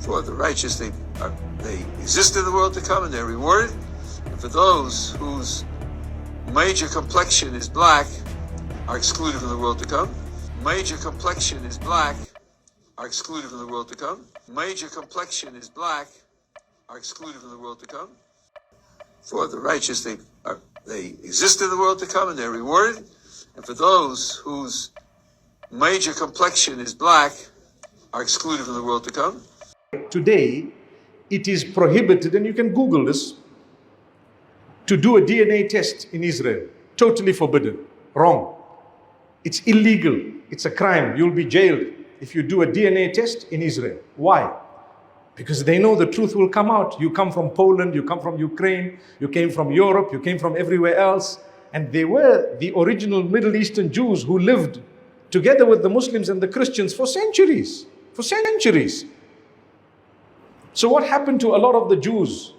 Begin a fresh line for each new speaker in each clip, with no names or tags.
For the righteous, they exist in the world to come and they're rewarded. And for those whose major complexion is black are excluded from the world to come. Major complexion is black are excluded from the world to come. Major complexion is black are excluded from the world to come. For the righteous, they exist in the world to come and they're rewarded. And for those whose major complexion is black are excluded from the world to come.
Today, it is prohibited, and you can Google this, to do a DNA test in Israel. Totally forbidden. Wrong. It's illegal. It's a crime. You'll be jailed if you do a DNA test in Israel. Why? Because they know the truth will come out. You come from Poland, you come from Ukraine, you came from Europe, you came from everywhere else. And they were the original Middle Eastern Jews who lived together with the Muslims and the Christians for centuries. For centuries. So what happened to a lot of the Jews?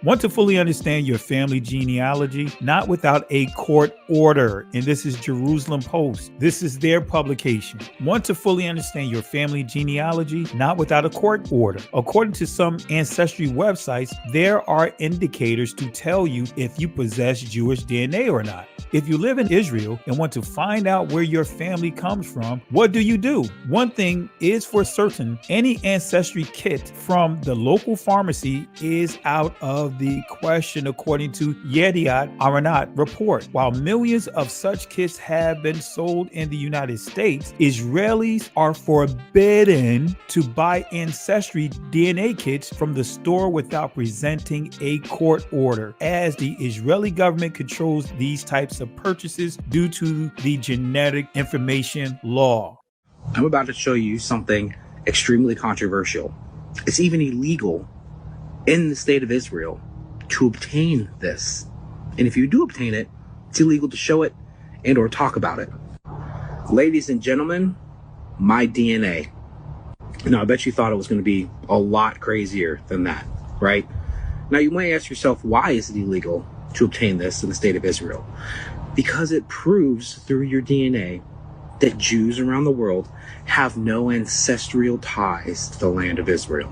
Want to fully understand your family genealogy? Not without a court order. And this is Jerusalem Post. This is their publication. Want to fully understand your family genealogy? Not without a court order. According to some ancestry websites, there are indicators to tell you if you possess Jewish DNA or not. If you live in Israel and want to find out where your family comes from, what do? One thing is for certain, any ancestry kit from the local pharmacy is out of the question, according to Yediot Aharonot report. While millions of such kits have been sold in the United States, Israelis are forbidden to buy ancestry DNA kits from the store without presenting a court order, as the Israeli government controls these types of purchases due to the genetic information law.
I'm about to show you something extremely controversial. It's even illegal in the state of Israel to obtain this. And if you do obtain it, it's illegal to show it and or talk about it. Ladies and gentlemen, my DNA. Now, I bet you thought it was going to be a lot crazier than that, right? Now, you might ask yourself, why is it illegal to obtain this in the state of Israel? Because it proves through your DNA that Jews around the world have no ancestral ties to the land of Israel.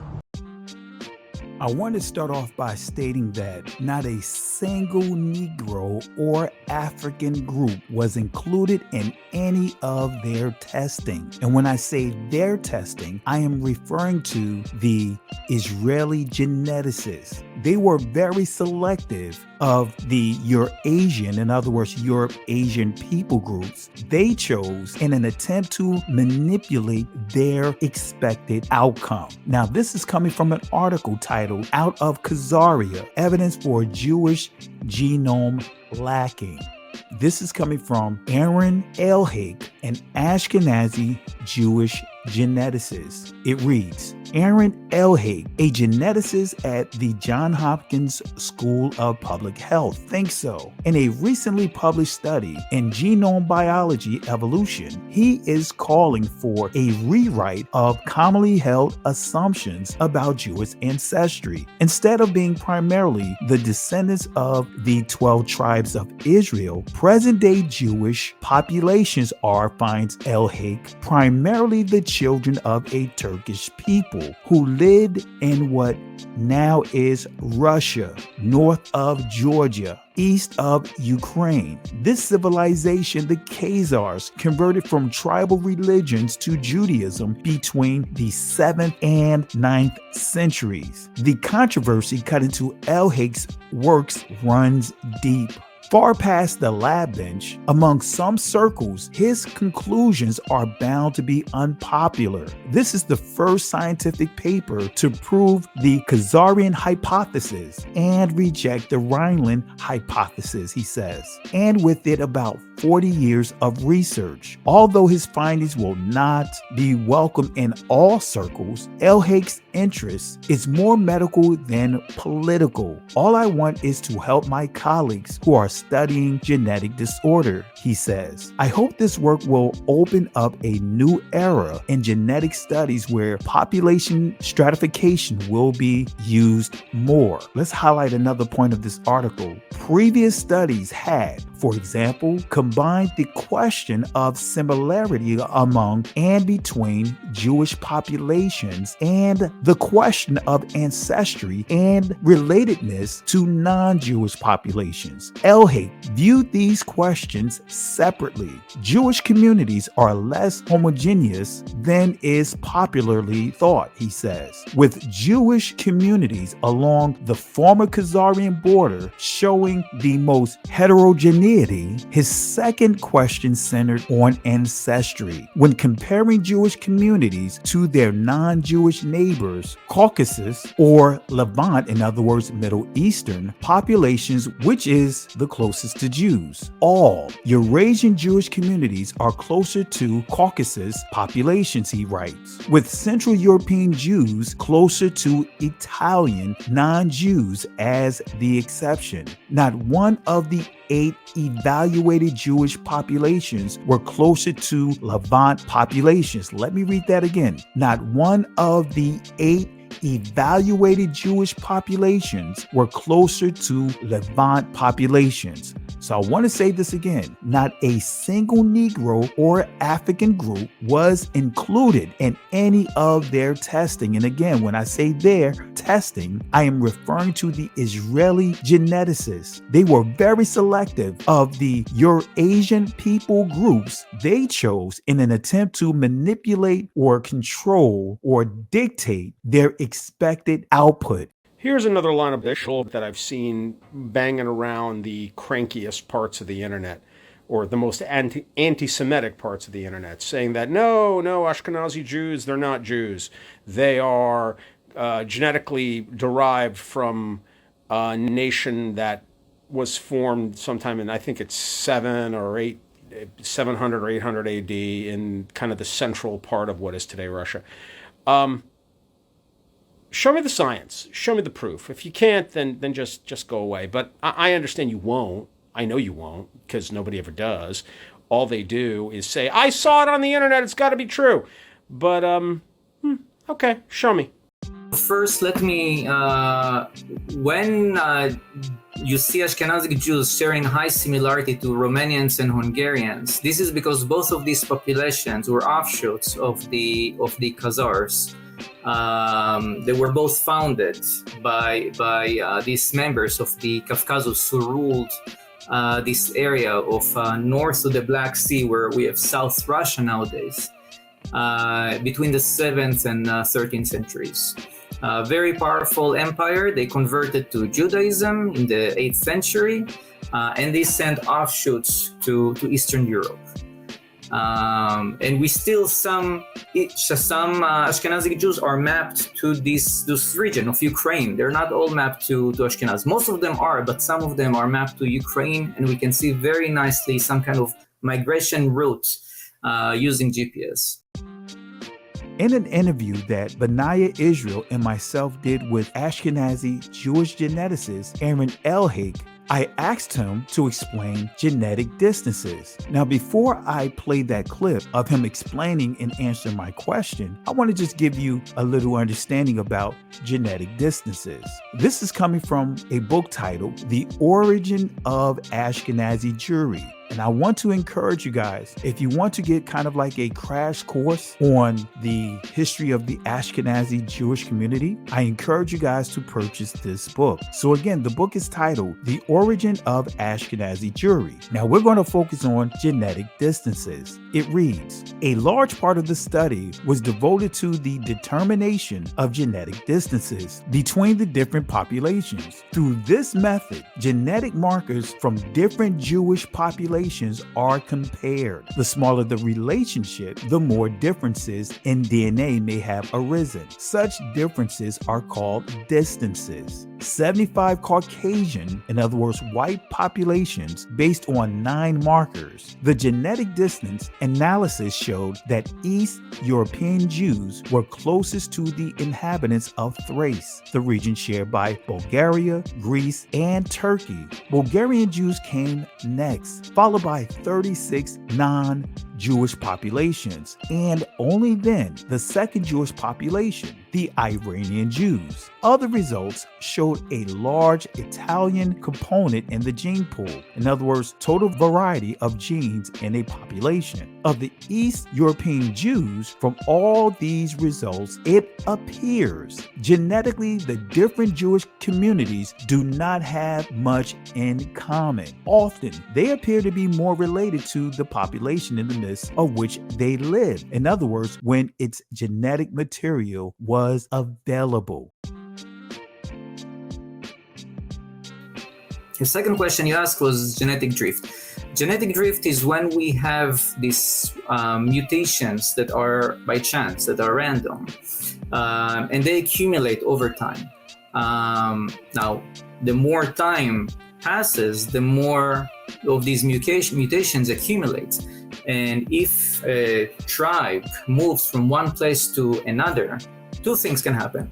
I want to start off by stating that not a single Negro or African group was included in any of their testing. And when I say their testing, I am referring to the Israeli geneticists. They were very selective of the Eurasian, in other words, Europe-Asian people groups. They chose in an attempt to manipulate their expected outcome. Now, this is coming from an article titled "Out of Khazaria, Evidence for Jewish Genome Lacking." This is coming from Aaron Elhake, an Ashkenazi Jewish geneticist. It reads, Aaron Elhake, a geneticist at the Johns Hopkins School of Public Health, thinks so. In a recently published study in Genome Biology Evolution, he is calling for a rewrite of commonly held assumptions about Jewish ancestry. Instead of being primarily the descendants of the 12 tribes of Israel, present-day Jewish populations are, finds Elhake, primarily the children of a Turkish people who lived in what now is Russia, north of Georgia, east of Ukraine. This civilization, the Khazars, converted from tribal religions to Judaism between the 7th and 9th centuries. The controversy cut into Elhake's works runs deep. Far past the lab bench, among some circles, his conclusions are bound to be unpopular. This is the first scientific paper to prove the Khazarian hypothesis and reject the Rhineland hypothesis, he says, and with it about 40 years of research. Although his findings will not be welcome in all circles, Elhake's interest is more medical than political. All I want is to help my colleagues who are studying genetic disorder, he says. I hope this work will open up a new era in genetic studies where population stratification will be used more. Let's highlight another point of this article. Previous studies had For example, combine the question of similarity among and between Jewish populations and the question of ancestry and relatedness to non-Jewish populations. Elhake viewed these questions separately. Jewish communities are less homogeneous than is popularly thought, he says, with Jewish communities along the former Khazarian border showing the most heterogeneity. His second question centered on ancestry. When comparing Jewish communities to their non-Jewish neighbors, Caucasus or Levant, in other words, Middle Eastern populations, which is the closest to Jews. All Eurasian Jewish communities are closer to Caucasus populations, he writes, with Central European Jews closer to Italian non-Jews as the exception. Not one of the 8 evaluated Jewish populations were closer to Levant populations. Let me read that again. Not one of the 8 evaluated Jewish populations were closer to Levant populations. So I want to say this again. Not a single Negro or African group was included in any of their testing. And again, when I say their testing, I am referring to the Israeli geneticists. They were very selective of the Eurasian people groups they chose in an attempt to manipulate or control or dictate their expected output.
Here's another line of bullshit that I've seen banging around the crankiest parts of the internet, or the most anti-Semitic parts of the internet, saying that no, Ashkenazi Jews, they're not Jews. They are genetically derived from a nation that was formed sometime in, I think it's 700 or 800 AD in kind of the central part of what is today Russia. Show me the science. Show me the proof. If you can't, then just go away. But I understand you won't. I know you won't, because nobody ever does. All they do is say, I saw it on the internet, it's got to be true. But, okay, show me.
First, let me, when you see Ashkenazi Jews sharing high similarity to Romanians and Hungarians, this is because both of these populations were offshoots of the Khazars. They were both founded by these members of the Caucasus who ruled this area of north of the Black Sea, where we have South Russia nowadays, between the 7th and 13th centuries. Very powerful empire. They converted to Judaism in the 8th century, and they sent offshoots to Eastern Europe. And we still some Ashkenazi Jews are mapped to this region of Ukraine. They're not all mapped to Ashkenaz. Most of them are, but some of them are mapped to Ukraine, and we can see very nicely some kind of migration route using GPS.
In an interview that Benaya Israel and myself did with Ashkenazi Jewish geneticist Aaron Elhake, I asked him to explain genetic distances. Now, before I play that clip of him explaining and answering my question, I want to just give you a little understanding about genetic distances. This is coming from a book titled The Origin of Ashkenazi Jewry. And I want to encourage you guys, if you want to get kind of like a crash course on the history of the Ashkenazi Jewish community, I encourage you guys to purchase this book. So again, the book is titled The Origin of Ashkenazi Jewry. Now we're going to focus on genetic distances. It reads, a large part of the study was devoted to the determination of genetic distances between the different populations. Through this method, genetic markers from different Jewish populations are compared. The smaller the relationship, the more differences in DNA may have arisen. Such differences are called distances. 75 Caucasian, in other words, white populations based on 9 markers. The genetic distance analysis showed that East European Jews were closest to the inhabitants of Thrace, the region shared by Bulgaria, Greece, and Turkey. Bulgarian Jews came next, followed by 36 non Jewish populations, and only then the second Jewish population, the Iranian Jews. Other results showed a large Italian component in the gene pool. In other words, total variety of genes in a population. Of the East European Jews, from all these results, it appears genetically the different Jewish communities do not have much in common. Often, they appear to be more related to the population in the midst of which they live. In other words, when its genetic material was available.
The second question you asked was genetic drift. Genetic drift is when we have these mutations that are by chance, that are random, and they accumulate over time. Now, the more time passes, the more of these mutations accumulate. And if a tribe moves from one place to another, two things can happen.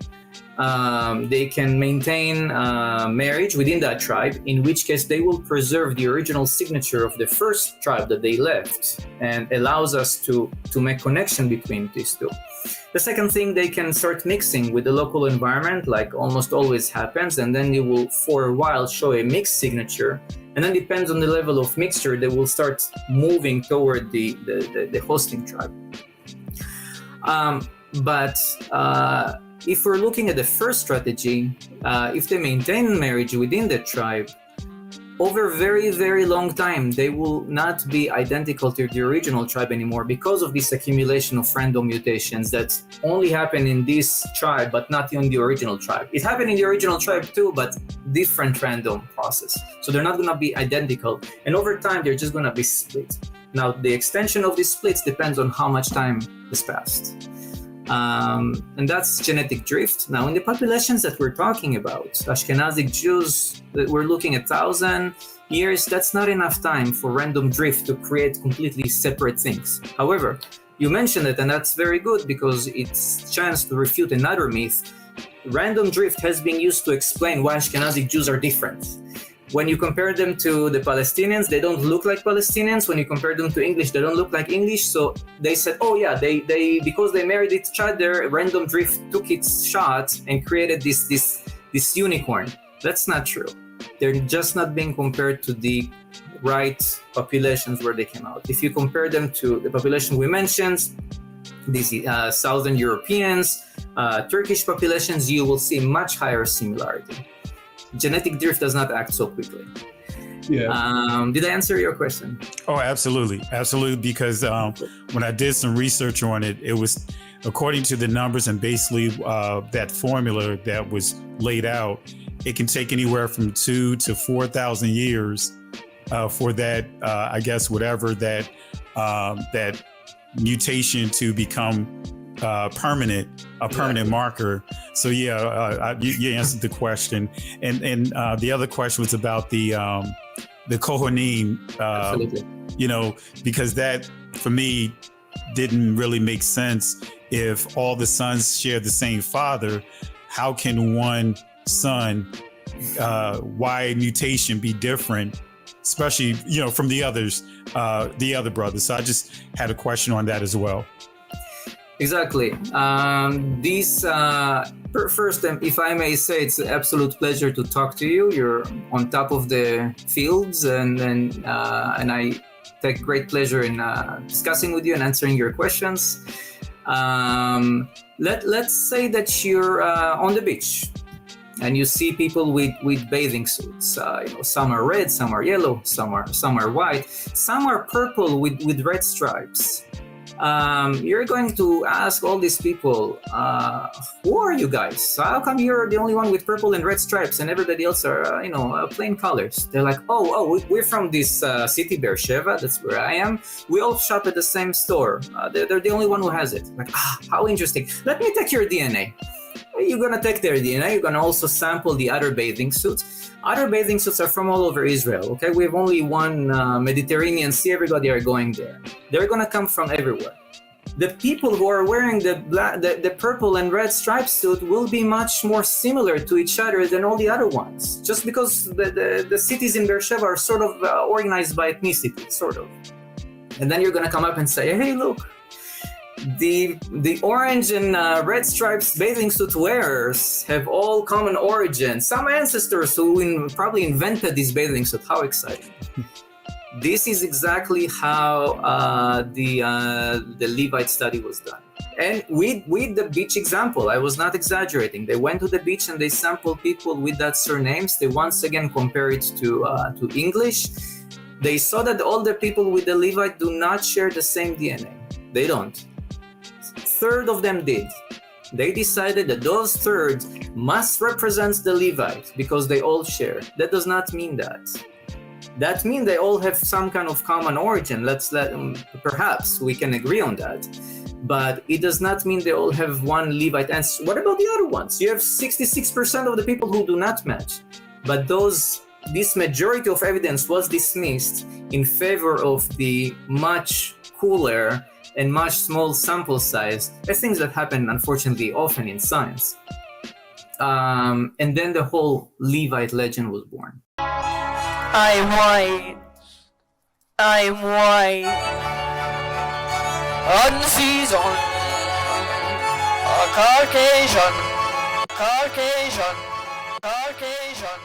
They can maintain marriage within that tribe, in which case they will preserve the original signature of the first tribe that they left, and allows us to make connection between these two. The second thing, they can start mixing with the local environment, like almost always happens, and then they will for a while show a mixed signature, and then depends on the level of mixture, they will start moving toward the hosting tribe. But if we're looking at the first strategy, if they maintain marriage within the tribe, over very, very long time, they will not be identical to the original tribe anymore because of this accumulation of random mutations that only happen in this tribe, but not in the original tribe. It happened in the original tribe too, but different random process. So they're not going to be identical. And over time, they're just going to be split. Now, the extension of these splits depends on how much time has passed. And that's genetic drift. Now, in the populations that we're talking about, Ashkenazi Jews, that we're looking at 1,000 years, that's not enough time for random drift to create completely separate things. However, you mentioned it, and that's very good because it's a chance to refute another myth. Random drift has been used to explain why Ashkenazi Jews are different. When you compare them to the Palestinians, they don't look like Palestinians. When you compare them to English, they don't look like English. So they said, oh yeah, they because they married each other, random drift took its shot and created this unicorn. That's not true. They're just not being compared to the right populations where they came out. If you compare them to the population we mentioned, these Southern Europeans, Turkish populations, you will see much higher similarity. Genetic drift does not act so quickly.
Yeah.
Did I answer your question?
Oh, absolutely. Absolutely. Because when I did some research on it, it was according to the numbers and basically that formula that was laid out, it can take anywhere from 2,000 to 4,000 years for that, I guess, whatever that mutation to become a permanent marker. So yeah, you answered the question, and the other question was about the Kohanim. Because that for me didn't really make sense. If all the sons share the same father, how can one son, why mutation be different, especially from the other brothers? So I just had a question on that as well.
Exactly. First, if I may say, it's an absolute pleasure to talk to you. You're on top of the fields, and I take great pleasure in discussing with you and answering your questions. Let's say that you're on the beach and you see people with bathing suits. Some are red, some are yellow, some are white, some are purple with red stripes. You're going to ask all these people, who are you guys? How come you're the only one with purple and red stripes and everybody else are, plain colors? They're like, we're from this city, Beersheba. That's where I am. We all shop at the same store. They're the only one who has it. Like, how interesting. Let me take your DNA. You're going to take their DNA. You're going to also sample the other bathing suits. Other bathing suits are from all over Israel, okay? We have only one Mediterranean Sea. Everybody are going there. They're going to come from everywhere. The people who are wearing the purple and red striped suit will be much more similar to each other than all the other ones, just because the cities in Beersheba are sort of organized by ethnicity, sort of. And then you're going to come up and say, hey, look, the orange and red stripes bathing suit wearers have all common origin. Some ancestors who probably invented this bathing suit. How exciting. This is exactly how the Levite study was done. And with the beach example, I was not exaggerating. They went to the beach and they sampled people with that surnames. They once again compare it to English. They saw that all the people with the Levite do not share the same DNA. They don't. Third of them did. They decided that those thirds must represent the Levite because they all share. That does not mean that. That means they all have some kind of common origin. Perhaps we can agree on that. But it does not mean they all have one Levite. And what about the other ones? You have 66% of the people who do not match. But this majority of evidence was dismissed in favor of the much cooler and much small sample size, things that happen unfortunately often in science. And then the whole Levite legend was born.
I'm white. I'm white. Unseasoned. A Caucasian. Caucasian. Caucasian.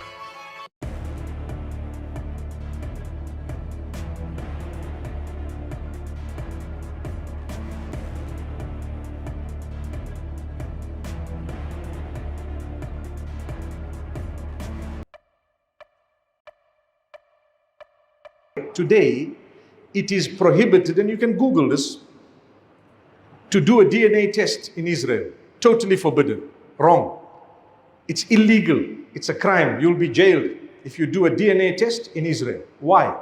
Today, it is prohibited, and you can Google this, to do a DNA test in Israel. Totally forbidden. Wrong. It's illegal. It's a crime. You'll be jailed if you do a DNA test in Israel. Why?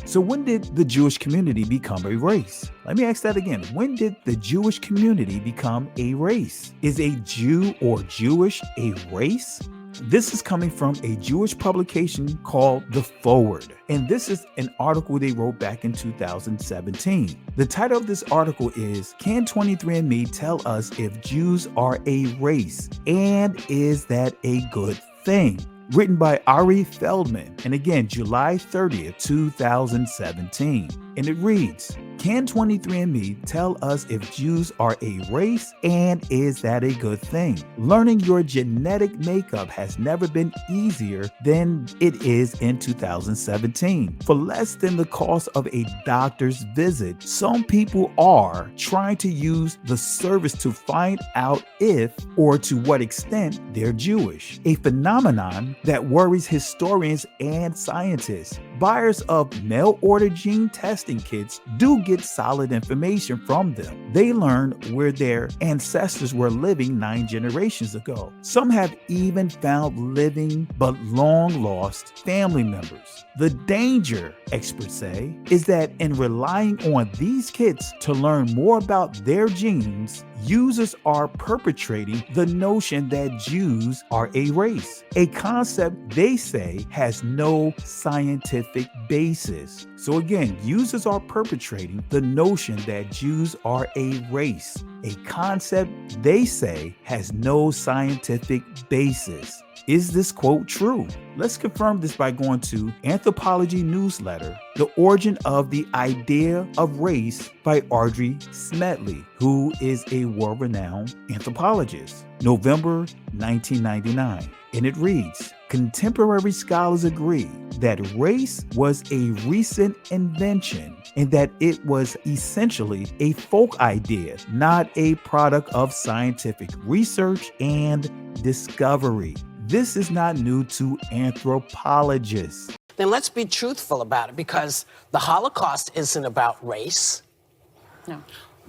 So when did the Jewish community become a race? Let me ask that again. When did the Jewish community become a race? Is a Jew or Jewish a race? This is coming from a Jewish publication called The Forward. And this is an article they wrote back in 2017. The title of this article is, Can 23andMe tell us if Jews are a race? And is that a good thing? Written by Ari Feldman, and again, July 30th, 2017. And it reads, Can 23andMe tell us if Jews are a race, and is that a good thing? Learning your genetic makeup has never been easier than it is in 2017. For less than the cost of a doctor's visit, some people are trying to use the service to find out if or to what extent they're Jewish, a phenomenon that worries historians and scientists. Buyers of mail-order gene testing kits do get solid information from them. They learn where their ancestors were living 9 generations ago. Some have even found living but long-lost family members. The danger, experts say, is that in relying on these kits to learn more about their genes, users are perpetrating the notion that Jews are a race, a concept they say has no scientific basis. So again, users are perpetrating the notion that Jews are a race, a concept they say has no scientific basis. Is this quote true? Let's confirm this by going to Anthropology Newsletter, The Origin of the Idea of Race by Audrey Smedley, who is a world-renowned anthropologist, November 1999. And it reads, Contemporary scholars agree that race was a recent invention and that it was essentially a folk idea, not a product of scientific research and discovery. This is not new to anthropologists.
Then let's be truthful about it, because the Holocaust isn't about race.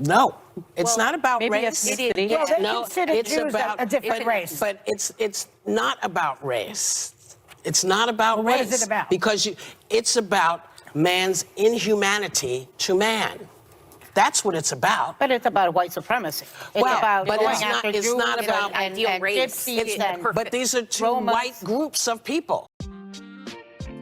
No, it's not about race. No, it's about
a different race.
But it's not about race. It's not about race.
What is it about?
Because it's about man's inhumanity to man. That's what it's about.
But it's about white supremacy. It's
Well,
about
but
going
it's not-
after
it's
Jews
not about
and
ideal race.
gypsies and
But these are two
Romans.
white groups of people.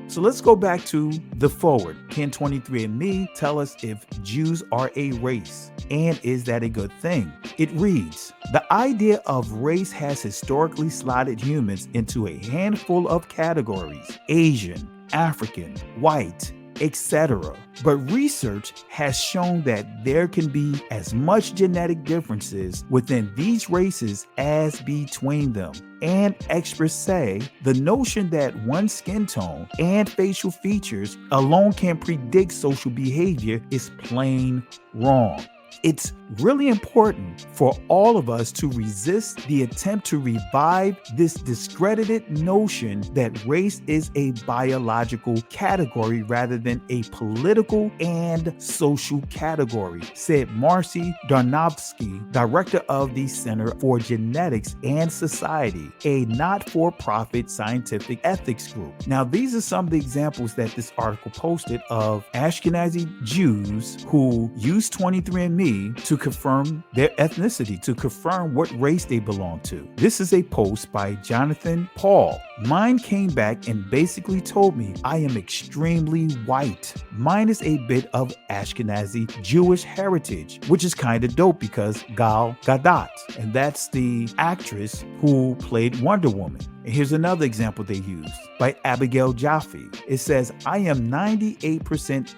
So let's go back to The Forward. Can 23andMe tell us if Jews are a race? And is that a good thing? It reads, the idea of race has historically slotted humans into a handful of categories: Asian, African, white, etc. But research has shown that there can be as much genetic differences within these races as between them. And experts say the notion that one skin tone and facial features alone can predict social behavior is plain wrong. It's really important for all of us to resist the attempt to revive this discredited notion that race is a biological category rather than a political and social category, said Marcy Darnovsky, director of the Center for Genetics and Society, a not-for-profit scientific ethics group. Now, these are some of the examples that this article posted of Ashkenazi Jews who used 23andMe to confirm their ethnicity, to confirm what race they belong to. This is a post by Jonathan Paul. Mine came back and basically told me I am extremely white, minus a bit of Ashkenazi Jewish heritage, which is kind of dope because Gal Gadot, and that's the actress who played Wonder Woman. And here's another example they used by Abigail Jaffe. It says, I am 98%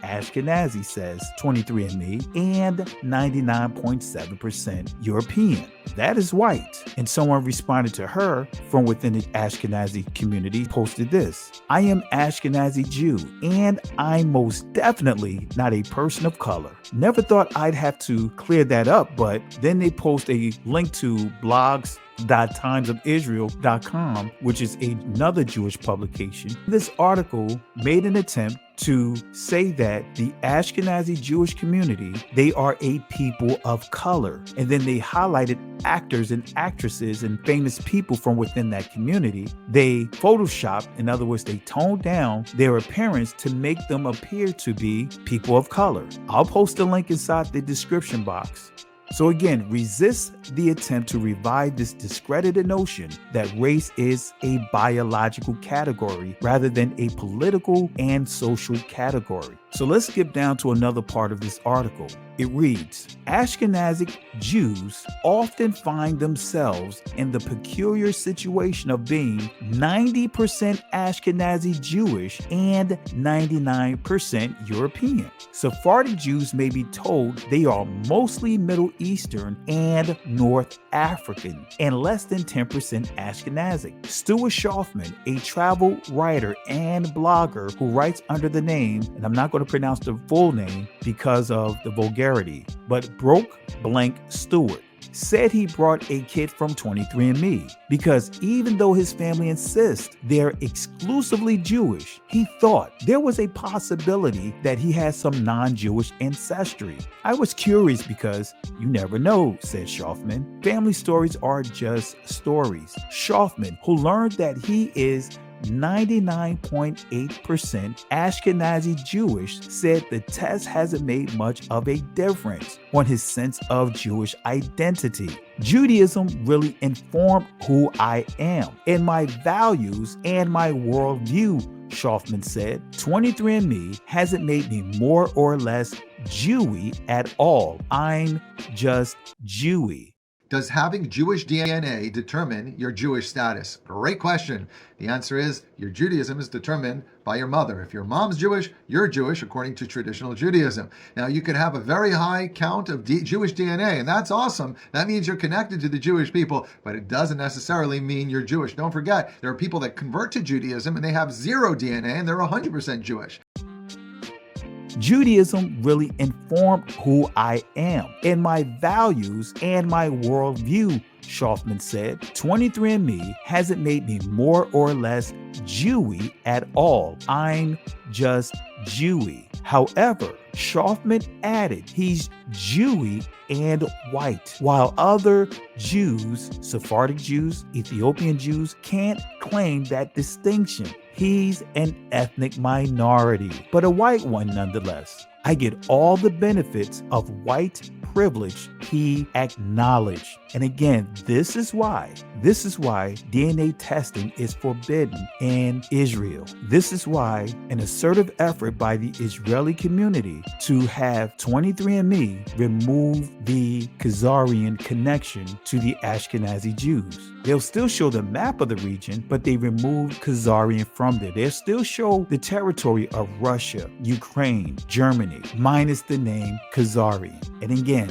Ashkenazi, says 23andMe, and 99.7% European. That is white. And someone responded to her from within the Ashkenazi community, posted this. I am Ashkenazi Jew, and I'm most definitely not a person of color. Never thought I'd have to clear that up, but then they post a link to blogs.timesofisrael.com, which is another Jewish publication. This article made an attempt to say that the Ashkenazi Jewish community, they are a people of color. And then they highlighted actors and actresses and famous people from within that community. They photoshopped, in other words, they toned down their appearance to make them appear to be people of color. I'll post a link inside the description box. So again, resist the attempt to revive this discredited notion that race is a biological category rather than a political and social category. So let's skip down to another part of this article. It reads, Ashkenazi Jews often find themselves in the peculiar situation of being 90% Ashkenazi Jewish and 99% European. Sephardic Jews may be told they are mostly Middle Eastern and North African and less than 10% Ashkenazi. Stuart Schaufman, a travel writer and blogger who writes under the name, and I'm not going to pronounce the full name because of the vulgarity, but Broke Blank Stewart, said he brought a kid from 23andMe because even though his family insists they're exclusively Jewish, he thought there was a possibility that he has some non-Jewish ancestry. I was curious because you never know, said Schaufman. Family stories are just stories. Schaufman, who learned that he is 99.8% Ashkenazi Jewish, said the test hasn't made much of a difference on his sense of Jewish identity. Judaism really informed who I am and my values and my worldview, Schaufman said. 23andMe hasn't made me more or less Jewy at all. I'm just Jewy.
Does having Jewish DNA determine your Jewish status? Great question. The answer is your Judaism is determined by your mother. If your mom's Jewish, you're Jewish according to traditional Judaism. Now, you could have a very high count of Jewish DNA, and that's awesome. That means you're connected to the Jewish people, but it doesn't necessarily mean you're Jewish. Don't forget, there are people that convert to Judaism and they have zero DNA and they're 100% Jewish.
Judaism really informed who I am and my values and my worldview, Schaufman said. 23andMe hasn't made me more or less Jewy at all. I'm just Jewy. However, Schaufman added he's Jewy and white, while other Jews, Sephardic Jews, Ethiopian Jews, can't claim that distinction. He's an ethnic minority, but a white one nonetheless. I get all the benefits of white privilege, he acknowledged. And again, this is why DNA testing is forbidden in Israel. This is why an assertive effort by the Israeli community to have 23andMe remove the Khazarian connection to the Ashkenazi Jews. They'll still show the map of the region, but they removed Khazarian from there. They'll still show the territory of Russia, Ukraine, Germany, minus the name Khazarian. And again,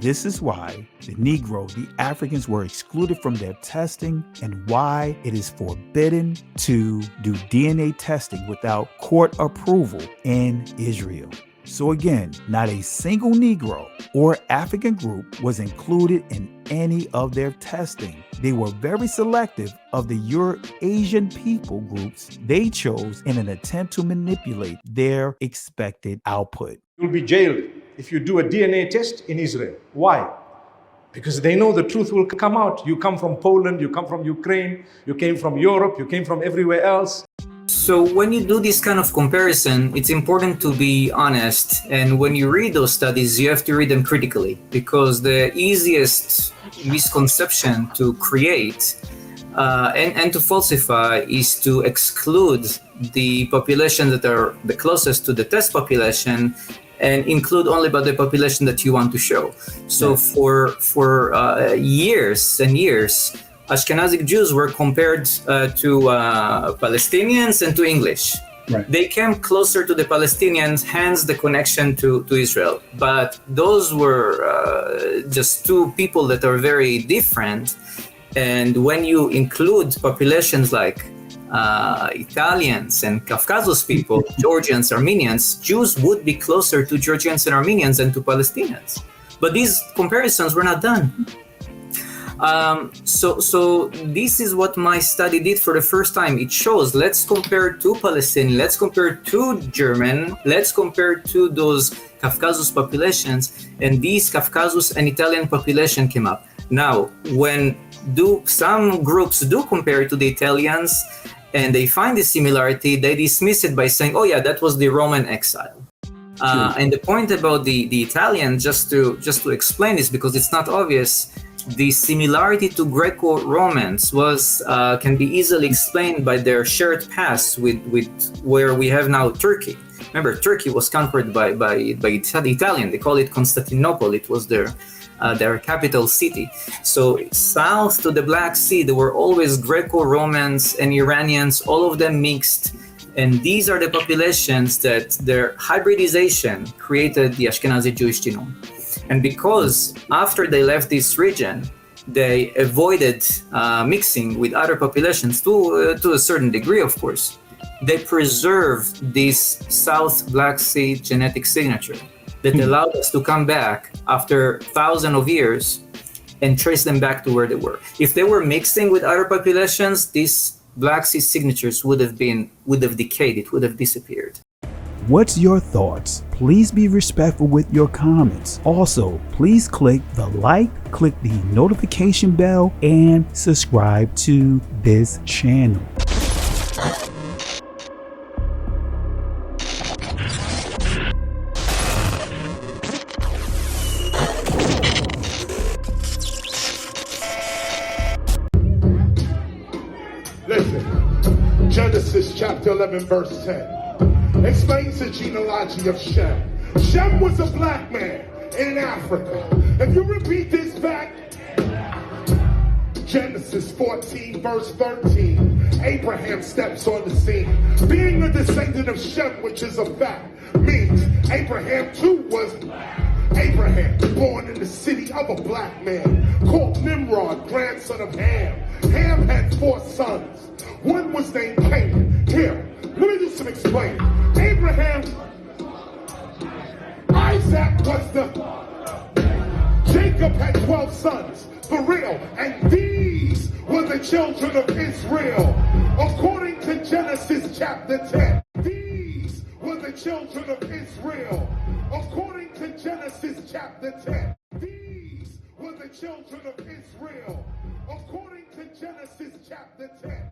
this is why the Negro, the Africans, were excluded from their testing and why it is forbidden to do DNA testing without court approval in Israel. So again, not a single Negro or African group was included in any of their testing. They were very selective of the Eurasian people groups they chose in an attempt to manipulate their expected output.
You'll be jailed if you do a DNA test in Israel. Why? Because they know the truth will come out. You come from Poland, you come from Ukraine, you came from Europe, you came from everywhere else.
So when you do this kind of comparison, it's important to be honest. And when you read those studies, you have to read them critically, because the easiest misconception to create and to falsify is to exclude the population that are the closest to the test population and include only about the population that you want to show. So for years and years, Ashkenazi Jews were compared to Palestinians and to English.
Right.
They came closer to the Palestinians, hence the connection to Israel. But those were just two people that are very different. And when you include populations like Italians and Caucasus people, Georgians, Armenians, Jews would be closer to Georgians and Armenians than to Palestinians. But these comparisons were not done. So this is what my study did for the first time. It shows, let's compare to Palestinian, let's compare to German, let's compare to those Caucasus populations, and these Caucasus and Italian population came up. Now, when some groups do compare to the Italians and they find the similarity, they dismiss it by saying, oh yeah, that was the Roman exile. And the point about the Italian, just to explain this, because it's not obvious, the similarity to Greco-Romans can be easily explained by their shared past with where we have now Turkey. Remember, Turkey was conquered by the Italian. They call it Constantinople. It was their capital city. So south to the Black Sea, there were always Greco-Romans and Iranians, all of them mixed. And these are the populations that their hybridization created the Ashkenazi Jewish genome. And because after they left this region, they avoided mixing with other populations to a certain degree, of course, they preserved this South Black Sea genetic signature that allowed us to come back after thousands of years and trace them back to where they were. If they were mixing with other populations, these Black Sea signatures would have decayed, it would have disappeared.
What's your thoughts? Please be respectful with your comments. Also, please click the like, click the notification bell, and subscribe to this channel.
Listen, Genesis chapter 11 verse 10. Explains the genealogy of Shem. Shem was a black man in Africa. If you repeat this back, Genesis 14 verse 13, Abraham steps on the scene. Being a descendant of Shem, which is a fact, means Abraham too was black. Abraham, born in the city of a black man, called Nimrod, grandson of Ham. Ham had 4 sons. One was named Canaan. Here, let me do some explaining. Abraham, Isaac was Jacob had 12 sons, for real, and these were the children of Israel. According to Genesis chapter 10, these were the children of Israel. According to Genesis chapter 10, these were the children of Israel. According to Genesis chapter 10.